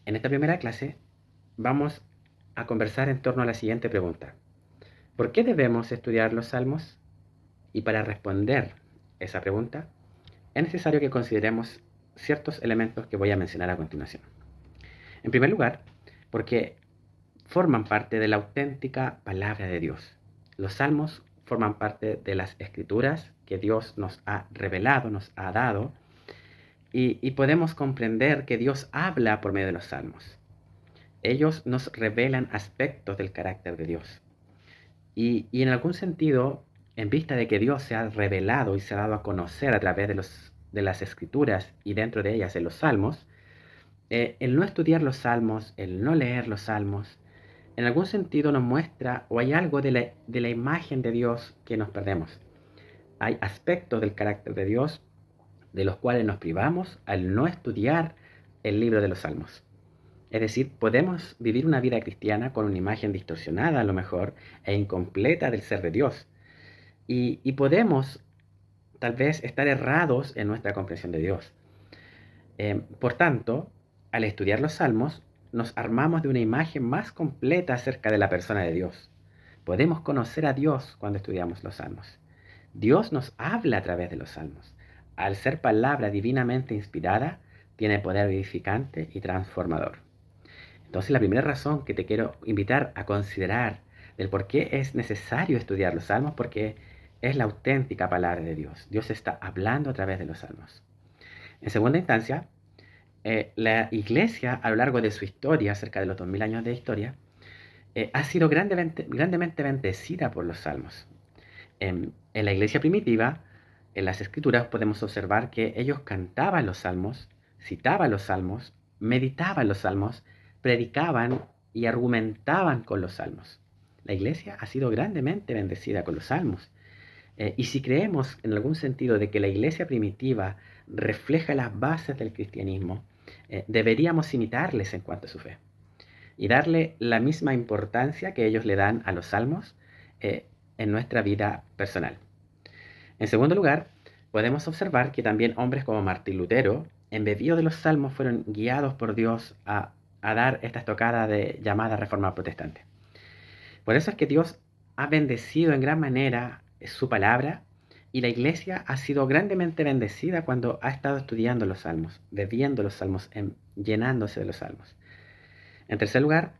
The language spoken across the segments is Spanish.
En esta primera clase vamos a conversar en torno a la siguiente pregunta. ¿Por qué debemos estudiar los salmos? Y para responder esa pregunta es necesario que consideremos ciertos elementos que voy a mencionar a continuación. En primer lugar, porque forman parte de la auténtica palabra de Dios. Los salmos forman parte de las escrituras que Dios nos ha revelado, nos ha dado, y podemos comprender que Dios habla por medio de los salmos. Ellos nos revelan aspectos del carácter de Dios. Y en algún sentido, en vista de que Dios se ha revelado y se ha dado a conocer a través de las escrituras y dentro de ellas en los salmos, el no estudiar los salmos, el no leer los salmos, en algún sentido nos muestra o hay algo de la imagen de Dios que nos perdemos. Hay aspectos del carácter de Dios de los cuales nos privamos al no estudiar el libro de los salmos. Es decir, podemos vivir una vida cristiana con una imagen distorsionada a lo mejor e incompleta del ser de Dios. Y podemos tal vez estar errados en nuestra comprensión de Dios. Por tanto, al estudiar los salmos, nos armamos de una imagen más completa acerca de la persona de Dios. Podemos conocer a Dios cuando estudiamos los salmos. Dios nos habla a través de los salmos. Al ser palabra divinamente inspirada, tiene poder vivificante y transformador. Entonces, la primera razón que te quiero invitar a considerar del por qué es necesario estudiar los salmos, porque es la auténtica palabra de Dios. Dios está hablando a través de los salmos. En segunda instancia, la iglesia a lo largo de su historia, cerca de los 2000 años de historia, ha sido grandemente bendecida por los salmos. En la iglesia primitiva, en las escrituras podemos observar que ellos cantaban los salmos, citaban los salmos, meditaban los salmos, predicaban y argumentaban con los salmos. La iglesia ha sido grandemente bendecida con los salmos. Y si creemos en algún sentido de que la iglesia primitiva refleja las bases del cristianismo, deberíamos imitarles en cuanto a su fe y darle la misma importancia que ellos le dan a los salmos en nuestra vida personal. En segundo lugar, podemos observar que también hombres como Martín Lutero, embebidos de los salmos, fueron guiados por Dios a dar esta estocada de llamada reforma protestante. Por eso es que Dios ha bendecido en gran manera su palabra y la iglesia ha sido grandemente bendecida cuando ha estado estudiando los salmos, bebiendo los salmos, llenándose de los salmos. En tercer lugar,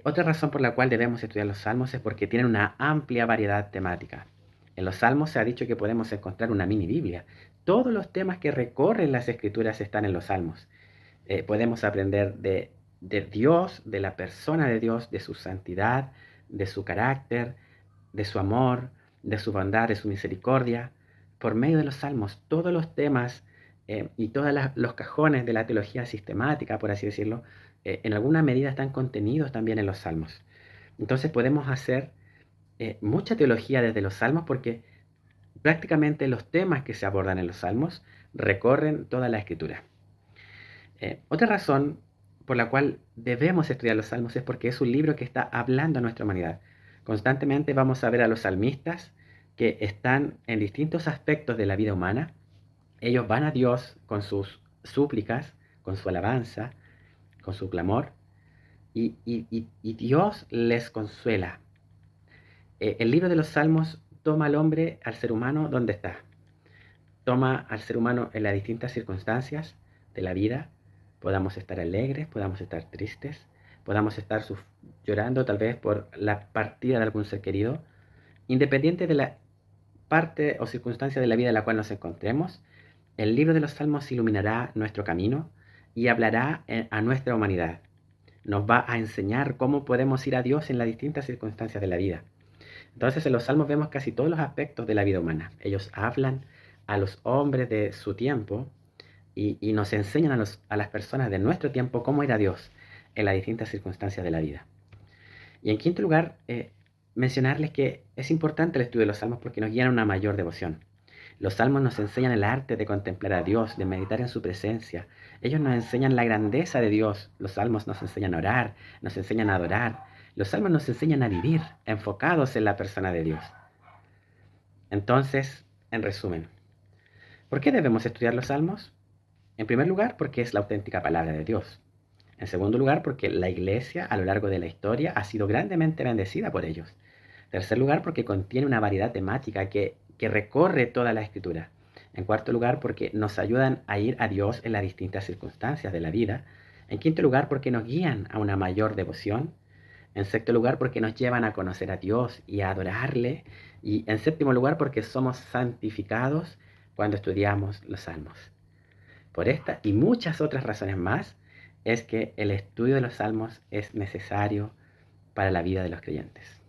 otra razón por la cual debemos estudiar los salmos es porque tienen una amplia variedad temática. En los salmos se ha dicho que podemos encontrar una mini Biblia. Todos los temas que recorren las escrituras están en los salmos. Podemos aprender de Dios, de la persona de Dios, de su santidad, de su carácter, de su amor, de su bondad, de su misericordia. Por medio de los salmos, todos los temas y todos los cajones de la teología sistemática, por así decirlo, en alguna medida están contenidos también en los salmos. Entonces podemos hacer mucha teología desde los salmos porque prácticamente los temas que se abordan en los salmos recorren toda la escritura. Otra razón por la cual debemos estudiar los salmos es porque es un libro que está hablando a nuestra humanidad. Constantemente vamos a ver a los salmistas que están en distintos aspectos de la vida humana. Ellos van a Dios con sus súplicas, con su alabanza, con su clamor, y Dios les consuela. El libro de los Salmos toma al hombre, al ser humano, donde está. Toma al ser humano en las distintas circunstancias de la vida. Podamos estar alegres, podamos estar tristes, podamos estar llorando tal vez por la partida de algún ser querido. Independiente de la parte o circunstancia de la vida en la cual nos encontremos, el libro de los Salmos iluminará nuestro camino y hablará a nuestra humanidad. Nos va a enseñar cómo podemos ir a Dios en las distintas circunstancias de la vida. Entonces en los salmos vemos casi todos los aspectos de la vida humana. Ellos hablan a los hombres de su tiempo y nos enseñan a las personas de nuestro tiempo cómo ir a Dios en las distintas circunstancias de la vida. Y en quinto lugar, mencionarles que es importante el estudio de los salmos porque nos guían a una mayor devoción. Los salmos nos enseñan el arte de contemplar a Dios, de meditar en su presencia. Ellos nos enseñan la grandeza de Dios. Los salmos nos enseñan a orar, nos enseñan a adorar. Los salmos nos enseñan a vivir enfocados en la persona de Dios. Entonces, en resumen, ¿por qué debemos estudiar los salmos? En primer lugar, porque es la auténtica palabra de Dios. En segundo lugar, porque la iglesia a lo largo de la historia ha sido grandemente bendecida por ellos. En tercer lugar, porque contiene una variedad temática que recorre toda la escritura. En cuarto lugar, porque nos ayudan a ir a Dios en las distintas circunstancias de la vida. En quinto lugar, porque nos guían a una mayor devoción. En sexto lugar, porque nos llevan a conocer a Dios y a adorarle. Y en séptimo lugar, porque somos santificados cuando estudiamos los salmos. Por esta y muchas otras razones más, es que el estudio de los salmos es necesario para la vida de los creyentes.